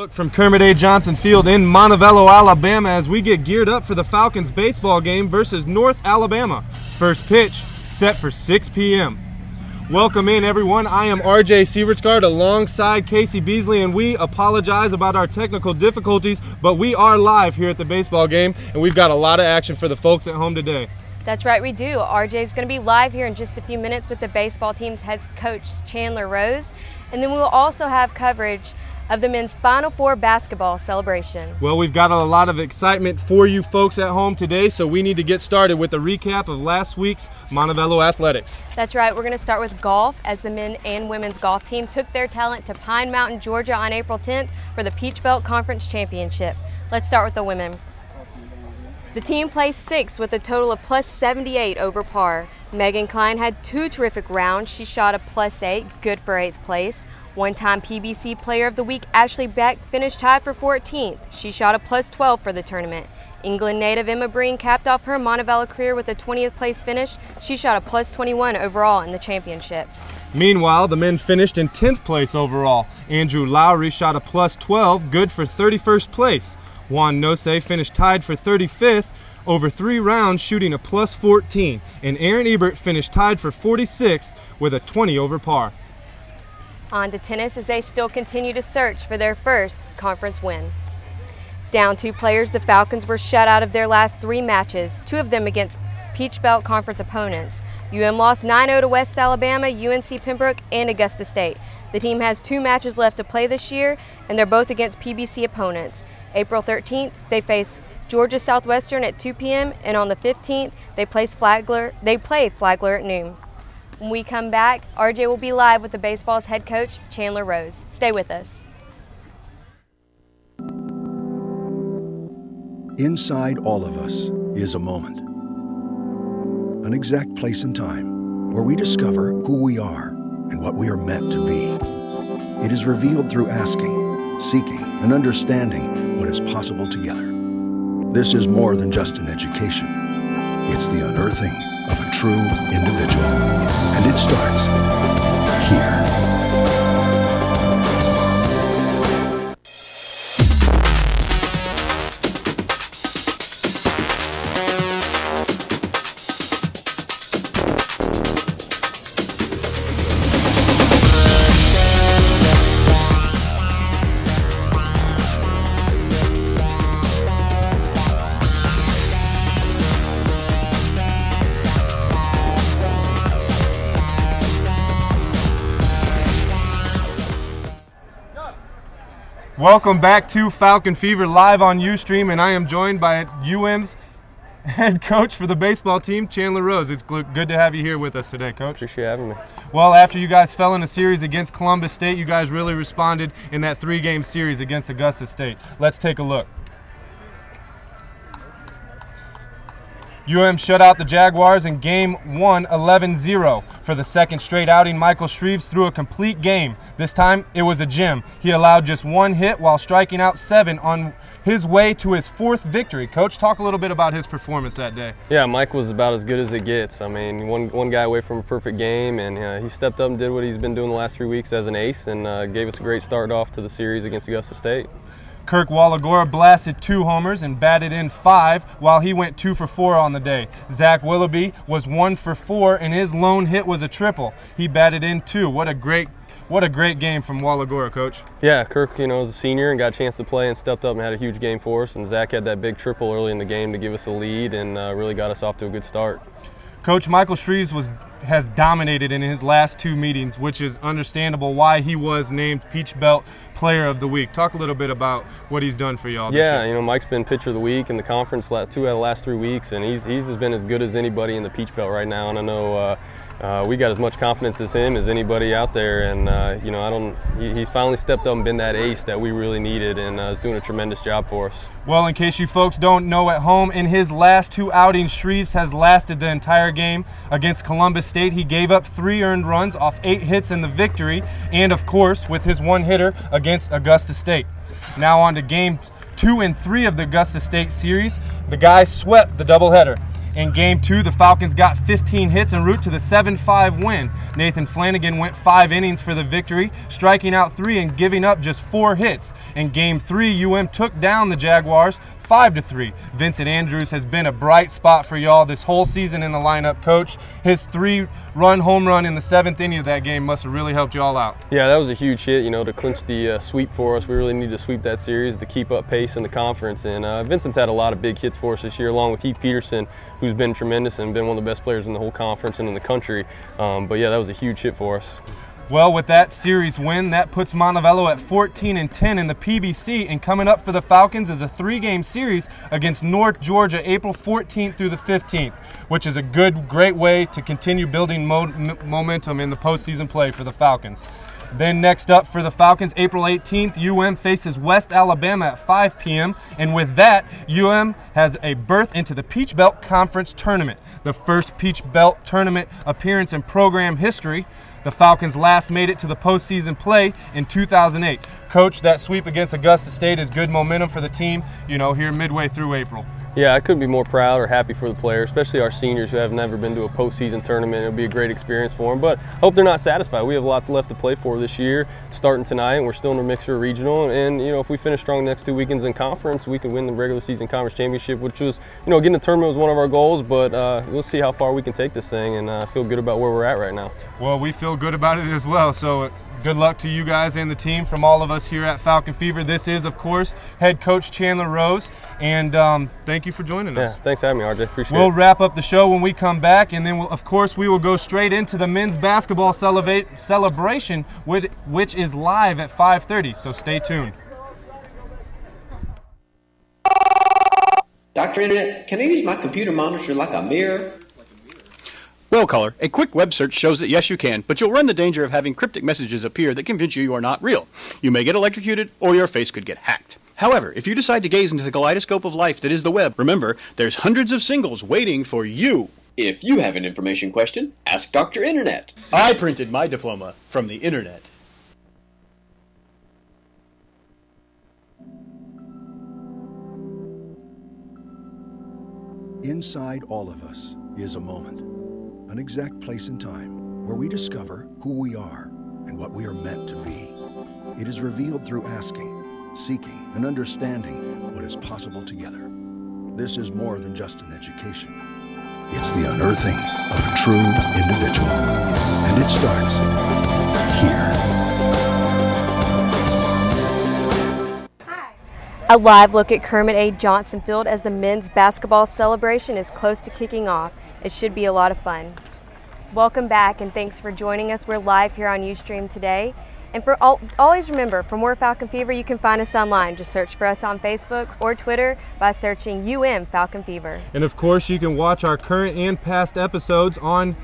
Look from Kermit A. Johnson Field in Montevallo, Alabama, as we get geared up for the Falcons baseball game versus North Alabama. First pitch set for 6 p.m. Welcome in, everyone. I am RJ Sievertsgaard alongside Kasey Beasley, and we apologize about our technical difficulties, but we are live here at the baseball game, and we've got a lot of action for the folks at home today. That's right, we do. RJ is going to be live here in just a few minutes with the baseball team's head coach, Chandler Rose, and then we will also have coverage of the men's Final Four basketball celebration. Well, we've got a lot of excitement for you folks at home today, so we need to get started with a recap of last week's Montevallo Athletics. That's right, we're going to start with golf, as the men and women's golf team took their talent to Pine Mountain, Georgia on April 10th for the Peach Belt Conference Championship. Let's start with the women. The team placed 6th with a total of plus 78 over par. Megan Klein had 2 terrific rounds. She shot a plus 8, good for 8th place. One-time PBC Player of the Week Ashley Beck finished tied for 14th. She shot a plus 12 for the tournament. England native Emma Breen capped off her Montevallo career with a 20th place finish. She shot a plus 21 overall in the championship. Meanwhile, the men finished in 10th place overall. Andrew Lowry shot a plus 12, good for 31st place. Juan Nose finished tied for 35th over 3 rounds, shooting a plus 14. And Aaron Ebert finished tied for 46th with a 20 over par. On to tennis as they still continue to search for their first conference win. Down 2 players, the Falcons were shut out of their last 3 matches, 2 of them against Peach Belt Conference opponents. UM lost 9-0 to West Alabama, UNC Pembroke, and Augusta State. The team has 2 matches left to play this year, and they're both against PBC opponents. April 13th, they face Georgia Southwestern at 2 p.m., and on the 15th, they play Flagler at noon. When we come back, RJ will be live with the baseball's head coach, Chandler Rose. Stay with us. Inside all of us is a moment, an exact place and time where we discover who we are and what we are meant to be. It is revealed through asking, seeking, and understanding what is possible together. This is more than just an education. It's the unearthing of a true individual. And it starts here. Welcome back to Falcon Fever live on Ustream, and I am joined by UM's head coach for the baseball team, Chandler Rose. It's good to have you here with us today, Coach. Appreciate having me. Well, after you guys fell in a series against Columbus State, you guys really responded in that 3-game series against Augusta State. Let's take a look. UM shut out the Jaguars in Game 1, 11-0. For the second straight outing, Michael Shreves threw a complete game. This time, it was a gem. He allowed just 1 hit while striking out 7 on his way to his 4th victory. Coach, talk a little bit about his performance that day. Yeah, Mike was about as good as it gets. I mean, one guy away from a perfect game, and he stepped up and did what he's been doing the last 3 weeks as an ace, and gave us a great start off to the series against Augusta State. Kirk Wallagora blasted 2 homers and batted in 5 while he went 2 for 4 on the day. Zach Willoughby was 1 for 4 and his lone hit was a triple. He batted in 2. What a great game from Wallagora, Coach. Yeah, Kirk, was a senior and got a chance to play and stepped up and had a huge game for us. And Zach had that big triple early in the game to give us a lead and really got us off to a good start. Coach, Michael Shreves has dominated in his last 2 meetings, which is understandable why he was named Peach Belt Player of the Week. Talk a little bit about what he's done for y'all. Yeah, Mike's been Pitcher of the Week in the conference 2 out of the last 3 weeks, and he's been as good as anybody in the Peach Belt right now. And I know we got as much confidence as him as anybody out there, and he's finally stepped up and been that ace that we really needed, and is doing a tremendous job for us. Well, in case you folks don't know at home, in his last 2 outings, Shreves has lasted the entire game. Against Columbus State, he gave up 3 earned runs off 8 hits in the victory, and of course with his 1 hitter against Augusta State. Now on to games 2 and 3 of the Augusta State series. The guys swept the doubleheader. In Game 2, the Falcons got 15 hits en route to the 7-5 win. Nathan Flanagan went 5 innings for the victory, striking out 3 and giving up just 4 hits. In Game 3, UM took down the Jaguars 5-3. Vincent Andrews has been a bright spot for y'all this whole season in the lineup, Coach. His 3-run home run in the 7th inning of that game must have really helped y'all out. Yeah, that was a huge hit, to clinch the sweep for us. We really need to sweep that series to keep up pace in the conference. And Vincent's had a lot of big hits for us this year, along with Heath Peterson, who's been tremendous and been one of the best players in the whole conference and in the country. But yeah, that was a huge hit for us. Well, with that series win, that puts Montevallo at 14-10 in the PBC, and coming up for the Falcons is a 3-game series against North Georgia, April 14th through the 15th, which is a great way to continue building momentum in the postseason play for the Falcons. Then next up for the Falcons, April 18th, UM faces West Alabama at 5 p.m. And with that, UM has a berth into the Peach Belt Conference Tournament, the first Peach Belt Tournament appearance in program history. The Falcons last made it to the postseason play in 2008. Coach, that sweep against Augusta State is good momentum for the team, here midway through April. Yeah, I couldn't be more proud or happy for the players, especially our seniors who have never been to a postseason tournament. It'll be a great experience for them, but hope they're not satisfied. We have a lot left to play for this year, starting tonight, and we're still in the mix for regional. And, if we finish strong the next 2 weekends in conference, we can win the regular season conference championship, which was, getting the tournament was one of our goals, but we'll see how far we can take this thing, and feel good about where we're at right now. Well, we feel good about it as well, so good luck to you guys and the team from all of us here at Falcon Fever. This is, of course, head coach Chandler Rose, and thank you for joining us. Yeah, thanks for having me, RJ. Appreciate it. We'll wrap up the show when we come back, and then, of course, we will go straight into the men's basketball celebration, which is live at 5:30, so stay tuned. Dr. Internet, can I use my computer monitor like a mirror? Well, caller, a quick web search shows that yes, you can, but you'll run the danger of having cryptic messages appear that convince you are not real. You may get electrocuted, or your face could get hacked. However, if you decide to gaze into the kaleidoscope of life that is the web, remember, there's hundreds of singles waiting for you. If you have an information question, ask Dr. Internet. I printed my diploma from the internet. Inside all of us is a moment, an exact place and time where we discover who we are and what we are meant to be. It is revealed through asking, seeking, and understanding what is possible together. This is more than just an education. It's the unearthing of a true individual. And it starts here. A live look at Kermit A. Johnson Field as the men's basketball celebration is close to kicking off. It should be a lot of fun. Welcome back, and thanks for joining us. We're live here on Ustream today. And always remember, for more Falcon Fever, you can find us online. Just search for us on Facebook or Twitter by searching Falcon Fever. And of course, you can watch our current and past episodes on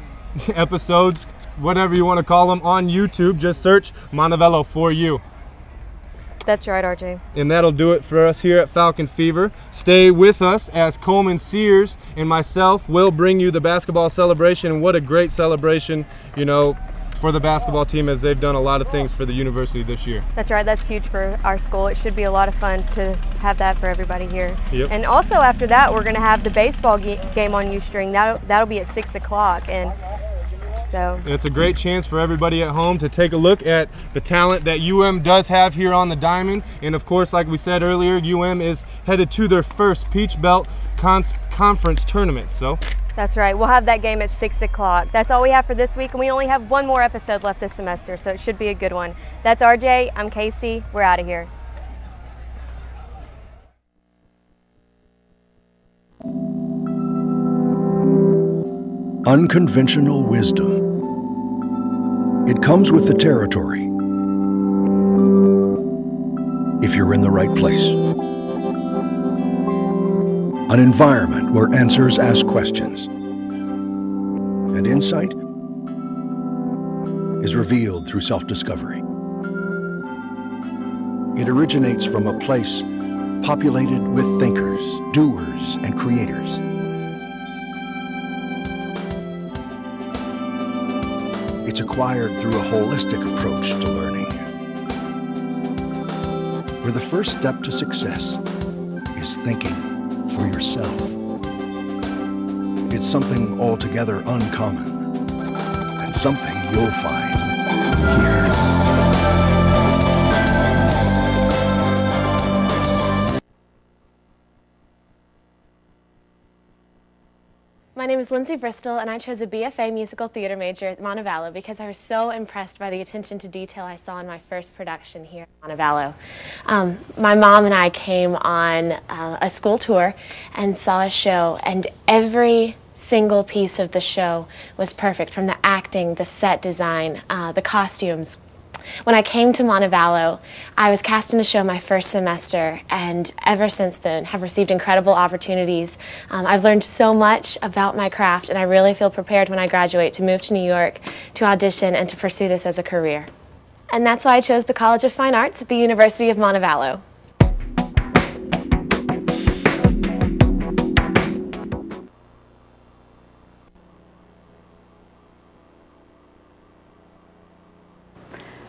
whatever you want to call them, on YouTube. Just search Montevallo for you. That's right, RJ. And that'll do it for us here at Falcon Fever. Stay with us as Coleman, Sears, and myself will bring you the basketball celebration. And what a great celebration, for the basketball team, as they've done a lot of things for the university this year. That's right. That's huge for our school. It should be a lot of fun to have that for everybody here. Yep. And also after that, we're going to have the baseball game on Ustream. That'll be at 6 o'clock. And so it's a great chance for everybody at home to take a look at the talent that UM does have here on the diamond. And of course, like we said earlier, UM is headed to their first Peach Belt Conference tournament. So that's right. We'll have that game at 6 o'clock. That's all we have for this week, and we only have one more episode left this semester, so it should be a good one. That's RJ. I'm Kasey. We're out of here. Unconventional wisdom. It comes with the territory. If you're in the right place. An environment where answers ask questions. And insight is revealed through self-discovery. It originates from a place populated with thinkers, doers, and creators. It's acquired through a holistic approach to learning, where the first step to success is thinking for yourself. It's something altogether uncommon, and something you'll find here. My name is Lindsay Bristol, and I chose a BFA musical theater major at Montevallo because I was so impressed by the attention to detail I saw in my first production here at Montevallo. My mom and I came on a school tour and saw a show, and every single piece of the show was perfect, from the acting, the set design, the costumes. When I came to Montevallo, I was cast in a show my first semester, and ever since then have received incredible opportunities. I've learned so much about my craft, and I really feel prepared when I graduate to move to New York, to audition, and to pursue this as a career. And that's why I chose the College of Fine Arts at the University of Montevallo.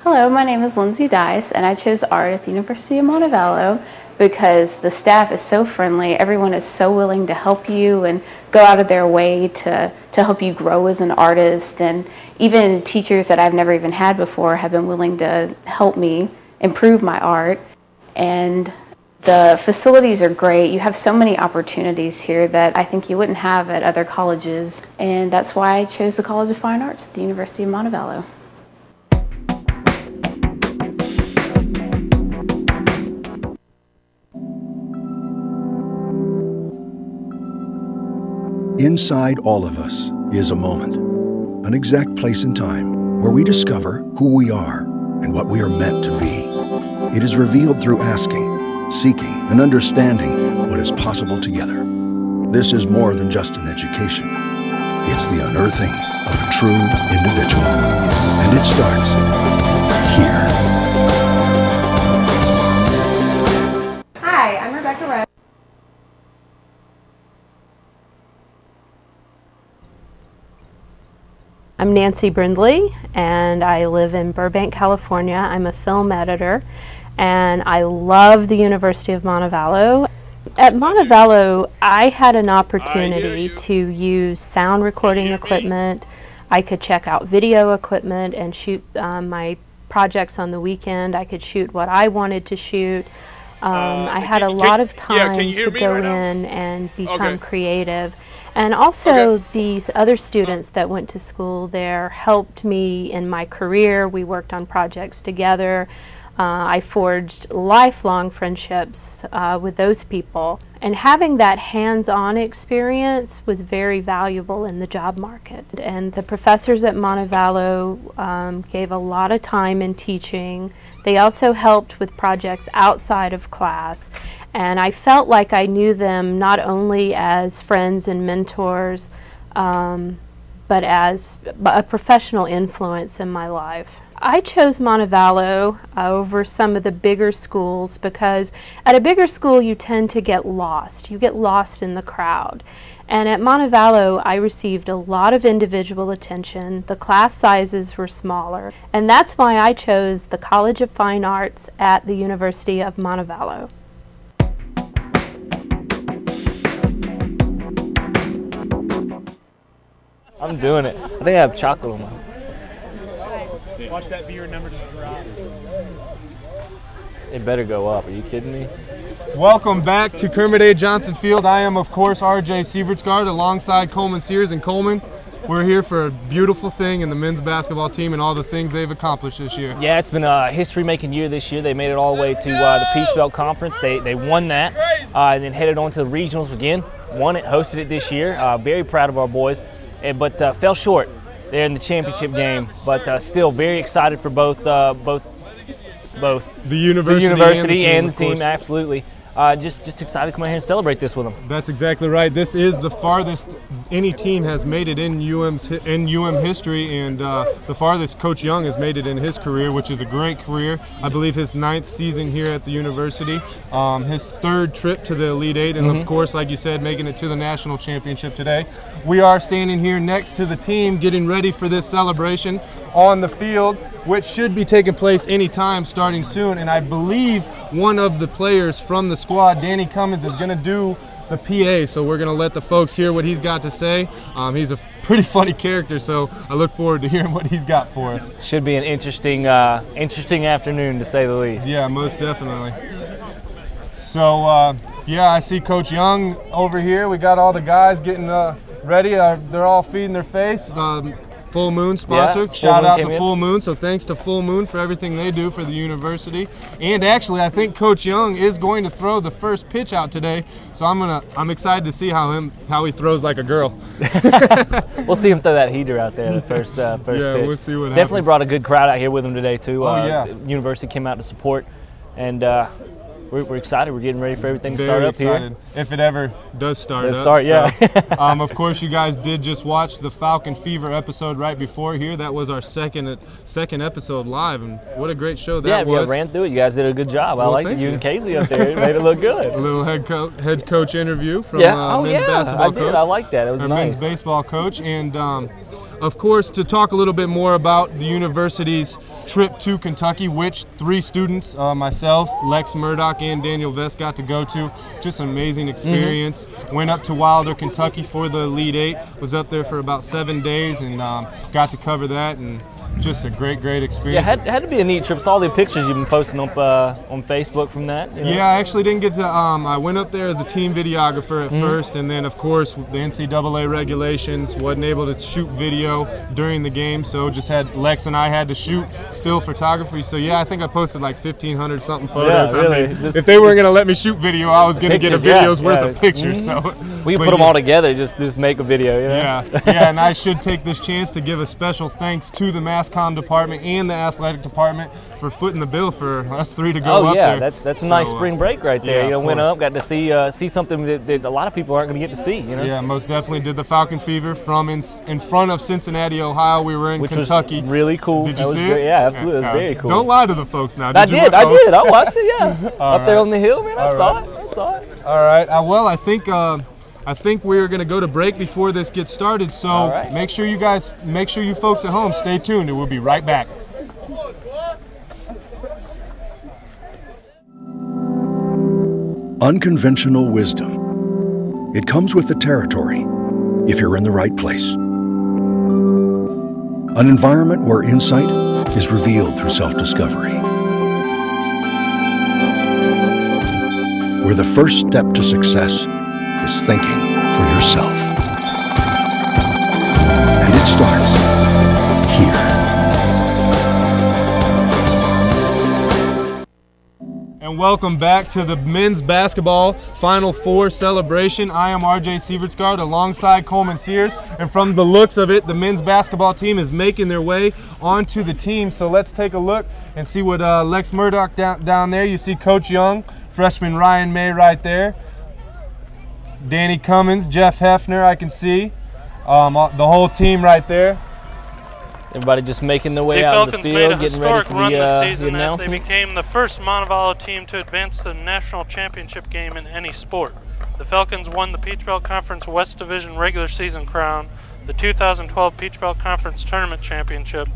Hello, my name is Lindsay Dice, and I chose art at the University of Montevallo because the staff is so friendly. Everyone is so willing to help you and go out of their way to help you grow as an artist. And even teachers that I've never even had before have been willing to help me improve my art. And the facilities are great. You have so many opportunities here that I think you wouldn't have at other colleges. And that's why I chose the College of Fine Arts at the University of Montevallo. Inside all of us is a moment, an exact place in time where we discover who we are and what we are meant to be. It is revealed through asking, seeking, and understanding what is possible together. This is more than just an education. It's the unearthing of a true individual. And it starts here. Hi, I'm Rebecca Rose. I'm Nancy Brindley, and I live in Burbank, California. I'm a film editor, and I love the University of Montevallo. At Montevallo, I had an opportunity to use sound recording equipment. I could check out video equipment and shoot my projects on the weekend. I could shoot what I wanted to shoot. I had a lot of time to go in and become creative. And also these other students that went to school there helped me in my career. We worked on projects together. I forged lifelong friendships with those people. And having that hands-on experience was very valuable in the job market. And the professors at Montevallo gave a lot of time in teaching. They also helped with projects outside of class. And I felt like I knew them not only as friends and mentors, but as a professional influence in my life. I chose Montevallo over some of the bigger schools because at a bigger school you tend to get lost. You get lost in the crowd. And at Montevallo I received a lot of individual attention. The class sizes were smaller. And that's why I chose the College of Fine Arts at the University of Montevallo. I'm doing it. I think I have chocolate on my. Watch that beer number just drop. It better go up. Are you kidding me? Welcome back to Kermit A. Johnson Field. I am, of course, R.J. Sievertsgaard alongside Coleman Sears and Coleman. We're here for a beautiful thing in the men's basketball team and all the things they've accomplished this year. Yeah, it's been a history-making year this year. They made it all the way to the Peach Belt Conference. They won that and then headed on to the regionals again. Won it, hosted it this year. Very proud of our boys, but fell short there in the championship game. But still very excited for both the university and the team. Absolutely. Just excited to come out here and celebrate this with them. That's exactly right. This is the farthest any team has made it in UM history, and the farthest Coach Young has made it in his career, which is a great career. I believe his 9th season here at the university, his 3rd trip to the Elite Eight, and of course, like you said, making it to the national championship today. We are standing here next to the team getting ready for this celebration on the field, which should be taking place anytime starting soon. And I believe one of the players from the squad, Danny Cummins, is going to do the PA, so we're going to let the folks hear what he's got to say. He's a pretty funny character, so I look forward to hearing what he's got for us. Should be an interesting afternoon, to say the least. Yeah, most definitely. So, yeah, I see Coach Young over here. We got all the guys getting ready. They're all feeding their face. Full Moon sponsor. Shout out to Full Moon. So thanks to Full Moon for everything they do for the university. And actually, I think Coach Young is going to throw the first pitch out today. So I'm excited to see how he throws like a girl. We'll see him throw that heater out there the first pitch. We'll see what Definitely happens. brought a good crowd out here with him today too. Yeah. University came out to support, and we're excited. We're getting ready for everything to Very start up excited. here. If it ever does start up. Start, yeah. So, of course, you guys did just watch the Falcon Fever episode right before here. That was our second episode live, and what a great show that was. Yeah, ran through it. You guys did a good job. Well, I like you and Kasey up there. It made it look good. A little head coach interview from men's basketball coach. I like that. It was nice. Men's baseball coach, and of course, to talk a little bit more about the university's trip to Kentucky, which 3 students, myself, Lex Murdoch, and Daniel Vest got to go to. Just an amazing experience. Went up to Wilder, Kentucky for the Elite 8. Was up there for about 7 days and got to cover that, and just a great experience. Yeah, had to be a neat trip. Saw the pictures you've been posting up on Facebook from that. You know? Yeah, I actually didn't get to. I went up there as a team videographer at first, and then of course the NCAA regulations, wasn't able to shoot video during the game, so just had Lex and I had to shoot still photography. So yeah, I think I posted like 1,500 something photos. Yeah, really. I mean, if they weren't going to let me shoot video, I was going to get a video's worth of pictures. So we can put them all together, just make a video. You know? Yeah, and I should take this chance to give a special thanks to the mass comm department and the athletic department for footing the bill for us 3 to go up there. That's a nice spring break right there. Yeah, went up, got to see something that a lot of people aren't going to get to see. You know? Yeah, most definitely did the Falcon Fever from in front of Cincinnati, Ohio. We were in Kentucky. Which was really cool. Did you see it? Yeah, absolutely. It was very cool. Don't lie to the folks now. I did. I watched it. Yeah, up there on the hill, man. I saw it. All right. Well, I think we're going to go to break before this gets started. So make sure you folks at home stay tuned, and we'll be right back. Unconventional wisdom. It comes with the territory if you're in the right place. An environment where insight is revealed through self-discovery. Where the first step to success is thinking for yourself. And it starts here. And welcome back to the men's basketball Final Four celebration. I am RJ Sievertsgaard alongside Coleman Sears, and from the looks of it, the men's basketball team is making their way onto the team. So let's take a look and see what Lex Murdoch down there. You see Coach Young, freshman Ryan May right there, Danny Cummins, Jeff Hefner, I can see, the whole team right there. Everybody just making their way out of the field, getting ready for the season as they announcements. became the first Montevallo team to advance to the national championship game in any sport. The Falcons won the Peach Belt Conference West Division regular season crown, the 2012 Peach Belt Conference Tournament Championship,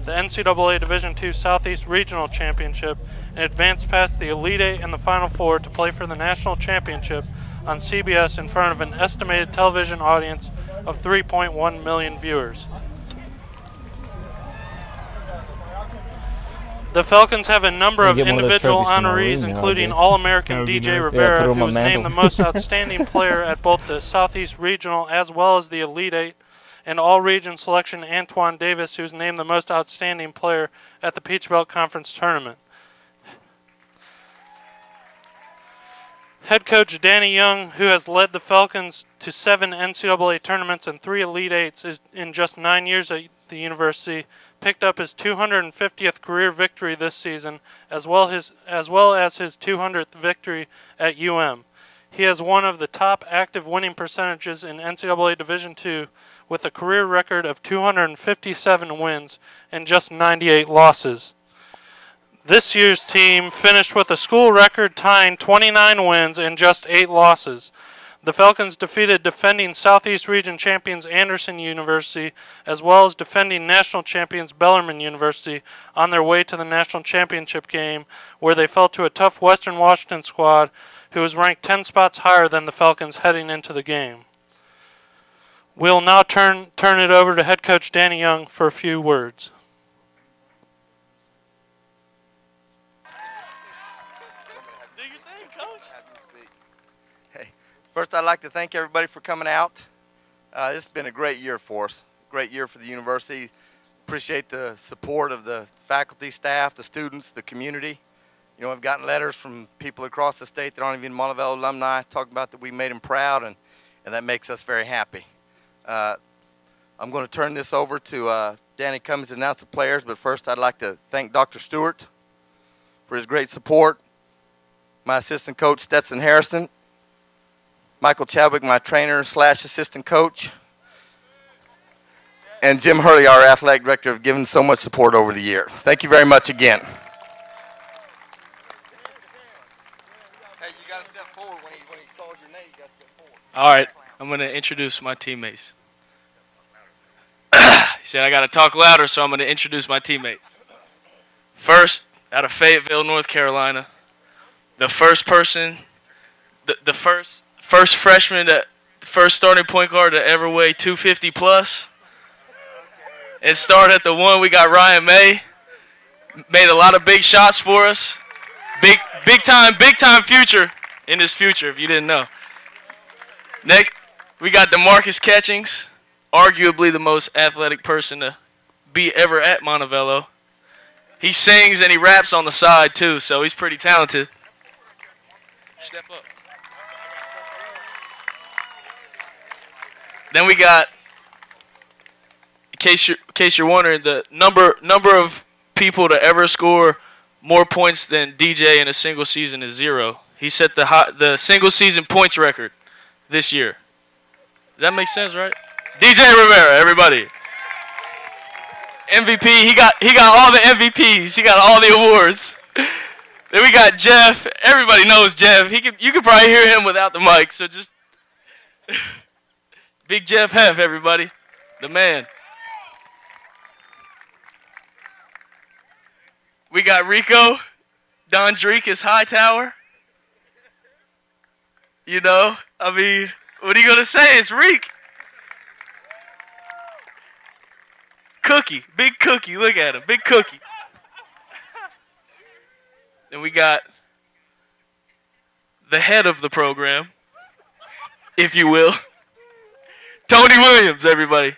the NCAA Division II Southeast Regional Championship, and advanced past the Elite Eight and the Final Four to play for the national championship on CBS in front of an estimated television audience of 3.1 million viewers. The Falcons have a number of individual honorees, including All-American DJ Rivera, who was named the most outstanding player at both the Southeast Regional as well as the Elite Eight, and All-Region selection Antoine Davis, who was named the most outstanding player at the Peach Belt Conference Tournament. Head coach Danny Young, who has led the Falcons to 7 NCAA tournaments and 3 Elite Eights in just 9 years at the university, picked up his 250th career victory this season, as well as his 200th victory at UM. He has one of the top active winning percentages in NCAA Division II, with a career record of 257 wins and just 98 losses. This year's team finished with a school record tying 29 wins and just 8 losses. The Falcons defeated defending Southeast Region champions Anderson University, as well as defending national champions Bellarmine University, on their way to the national championship game, where they fell to a tough Western Washington squad who was ranked 10 spots higher than the Falcons heading into the game. We'll now turn it over to head coach Danny Young for a few words. First, I'd like to thank everybody for coming out. This has been a great year for us, great year for the university. Appreciate the support of the faculty, staff, the students, the community. You know, I've gotten letters from people across the state that aren't even Montevallo alumni talking about that we made them proud, and that makes us very happy. I'm going to turn this over to Danny Cummings to announce the players, but first I'd like to thank Dr. Stewart for his great support, my assistant coach Stetson Harrison, Michael Chadwick, my trainer / assistant coach, and Jim Hurley, our athletic director, have given so much support over the year. Thank you very much again. Hey, you got to step forward when he calls your name. You got to step forward. All right, I'm going to introduce my teammates. He said I got to talk louder, so I'm going to introduce my teammates. First, out of Fayetteville, North Carolina, the first person, the first freshman, the first starting point guard to ever weigh 250 plus. And start at the one, we got Ryan May. Made a lot of big shots for us. Big time future in his future, if you didn't know. Next, we got Demarcus Catchings, arguably the most athletic person to be ever at Montevallo. He sings and he raps on the side too, so he's pretty talented. Step up. Then we got, in case you're wondering, the number of people to ever score more points than DJ in a single season is 0. He set the single season points record this year. Does that make sense, right? DJ Rivera, everybody. MVP, he got all the MVPs. He got all the awards. Then we got Jeff. Everybody knows Jeff. You could probably hear him without the mic, so just Big Jeff Heff, everybody. The man. We got Rico, Dondrikus Hightower. You know, I mean, what are you going to say? It's Reek. Cookie, big cookie. Look at him, big cookie. Then we got the head of the program, if you will. Tony Williams, everybody.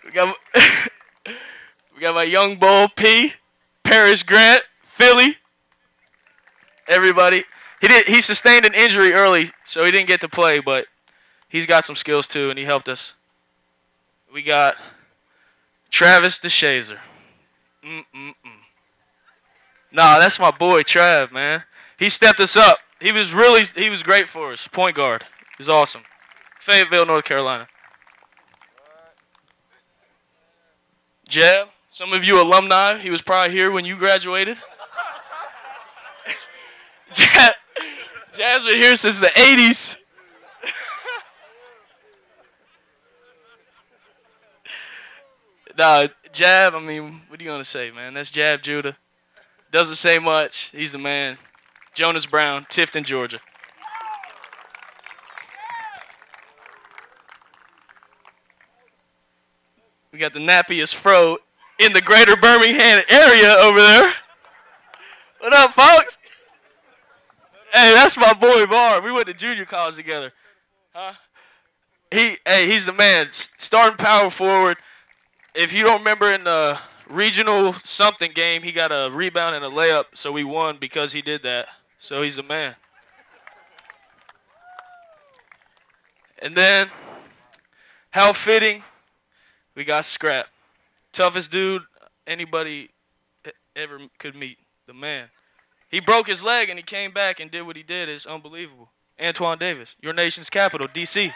We got my young bull P, Parrish Grant, Philly. Everybody. He sustained an injury early, so he didn't get to play, but he's got some skills too, and he helped us. We got Travis DeShazer. Nah, that's my boy Trav, man. He stepped us up. He was great for us. Point guard. He was awesome. Fayetteville, North Carolina. Jeb, some of you alumni, he was probably here when you graduated. Jeb's been here since the 80s. Nah, Jab, I mean, what are you going to say, man? That's Jab Judah. Doesn't say much. He's the man. Jonas Brown, Tifton, Georgia. We got the nappiest fro in the greater Birmingham area over there. What up, folks? Hey, that's my boy Bar. We went to junior college together. Huh? He's the man. Starting power forward. If you don't remember in the regional something game, he got a rebound and a layup, so we won because he did that. So he's the man. And then, how fitting, we got Scrap. Toughest dude anybody ever could meet. The man. He broke his leg and he came back and did what he did. It's unbelievable. Antoine Davis, your nation's capital, D.C.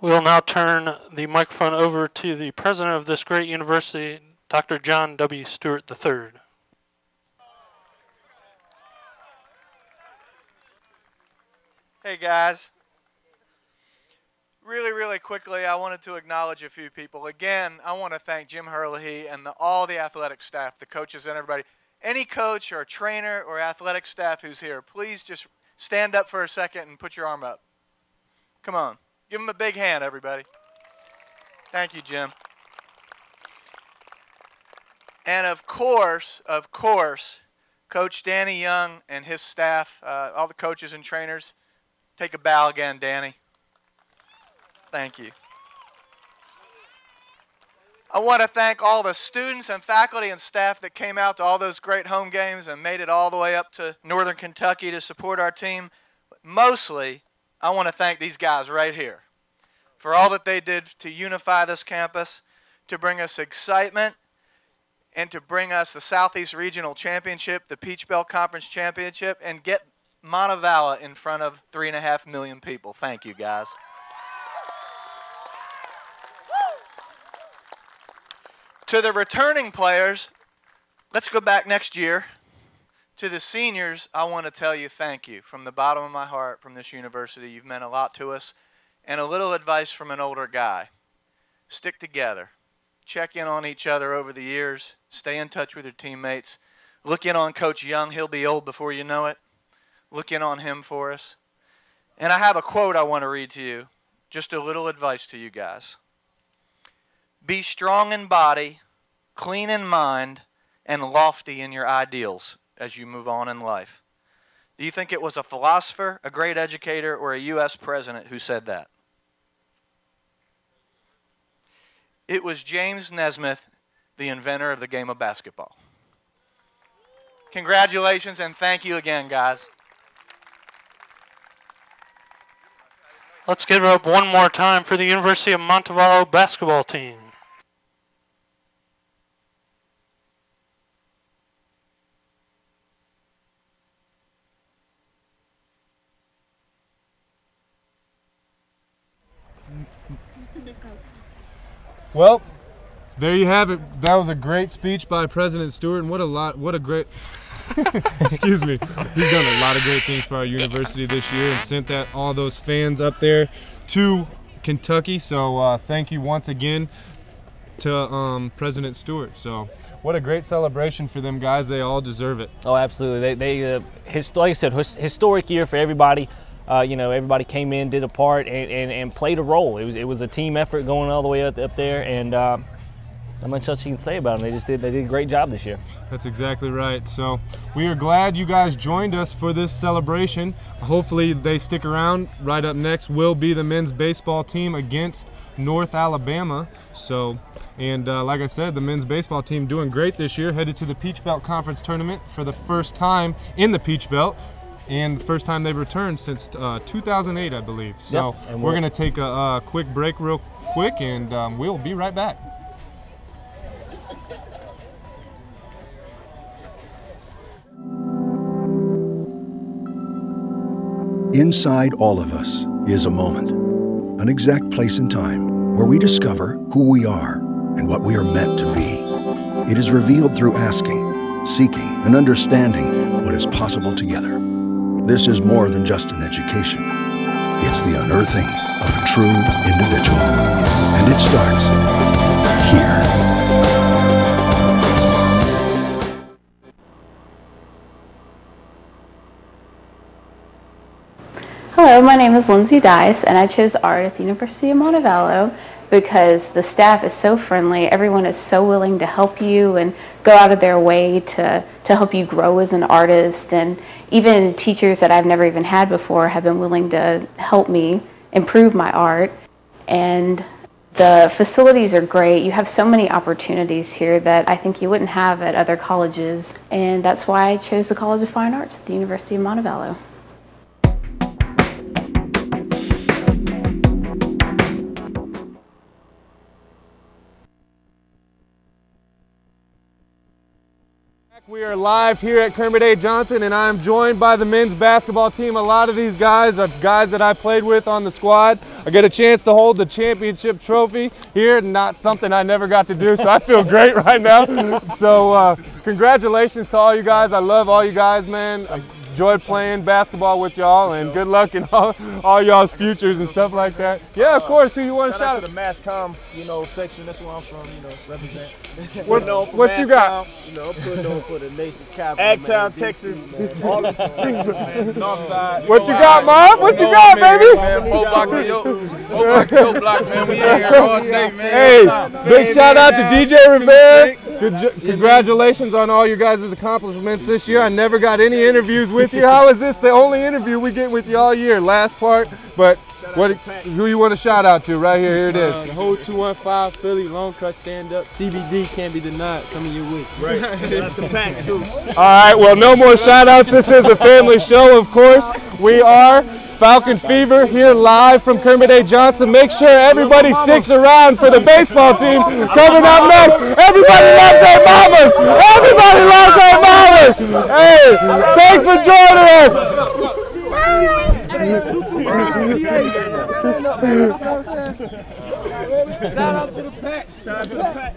We'll now turn the microphone over to the president of this great university, Dr. John W. Stewart III. Hey guys, really quickly I wanted to acknowledge a few people. Again, I want to thank Jim Herlihy and all the athletic staff, the coaches and everybody. Any coach or trainer or athletic staff who's here, please just stand up for a second and put your arm up. Come on, give them a big hand, everybody. Thank you, Jim. And of course, Coach Danny Young and his staff, all the coaches and trainers. Take a bow again, Danny. Thank you. I want to thank all the students and faculty and staff that came out to all those great home games and made it all the way up to Northern Kentucky to support our team. But mostly, I want to thank these guys right here for all that they did to unify this campus, to bring us excitement, and to bring us the Southeast Regional Championship, the Peach Belt Conference Championship, and get Montevallo in front of 3.5 million people. Thank you, guys. To the returning players, let's go back next year. To the seniors, I want to tell you thank you from the bottom of my heart from this university. You've meant a lot to us. And a little advice from an older guy. Stick together. Check in on each other over the years. Stay in touch with your teammates. Look in on Coach Young. He'll be old before you know it. Look in on him for us. And I have a quote I want to read to you. Just a little advice to you guys. Be strong in body, clean in mind, and lofty in your ideals as you move on in life. Do you think it was a philosopher, a great educator, or a U.S. president who said that? It was James Nesmith, the inventor of the game of basketball. Congratulations and thank you again, guys. Let's give it up one more time for the University of Montevallo basketball team. Well, there you have it. That was a great speech by President Stewart, and what a great, excuse me. He's done a lot of great things for our university this year and sent all those fans up there to Kentucky. So thank you once again to President Stewart. So what a great celebration for them guys. They all deserve it. Oh, absolutely. Like I said, historic year for everybody. Everybody came in, did a part, and played a role. It was a team effort going all the way up there, and not much else you can say about them. They did a great job this year. That's exactly right. So we are glad you guys joined us for this celebration. Hopefully they stick around. Right up next will be the men's baseball team against North Alabama. So, and like I said, the men's baseball team doing great this year, headed to the Peach Belt Conference Tournament for the first time in the Peach Belt. And the first time they've returned since 2008, I believe. So yep, we're going to take a quick break real quick, and we'll be right back. Inside all of us is a moment, an exact place and time where we discover who we are and what we are meant to be. It is revealed through asking, seeking, and understanding what is possible together. This is more than just an education. It's the unearthing of a true individual. And it starts here. Hello, my name is Lindsay Dice, and I chose art at the University of Montevallo because the staff is so friendly. Everyone is so willing to help you and go out of their way to help you grow as an artist. And even teachers that I've never even had before have been willing to help me improve my art. And the facilities are great. You have so many opportunities here that I think you wouldn't have at other colleges. And that's why I chose the College of Fine Arts at the University of Montevallo. We are live here at Kermit A. Johnson, and I'm joined by the men's basketball team. A lot of these guys are guys that I played with on the squad. I get a chance to hold the championship trophy here, not something I never got to do, so I feel great right now. So congratulations to all you guys. I love all you guys, man. I enjoyed playing basketball with y'all, and good luck in all y'all's futures and stuff like that. Yeah, of course. Who you want to shout out to the Mass Comm, section. That's where I'm from, represent. What you got? I'm putting on for the nation's capital. Agtown, Texas. All the Northside. What you got, Mom? What you got, baby? Block, man. We in here all day, man. Hey, big shout out to DJ Rivera. Congratulations on all your guys' accomplishments this year. I never got any interviews with you. How is this the only interview we get with you all year? Last part, but who you want to shout out to right here? Here it is. The whole 215 Philly long cut stand up. CBD can't be denied. Coming your way. Right. That's the pack too. All right. Well, no more shout outs. This is a family show, of course. We are Falcon Fever here live from Kermit A. Johnson. Make sure everybody sticks around for the baseball team coming up next. Everybody loves their mamas. Everybody loves their mamas. Hey, thanks for joining us. Shout out to the pack. Shout out to the pack.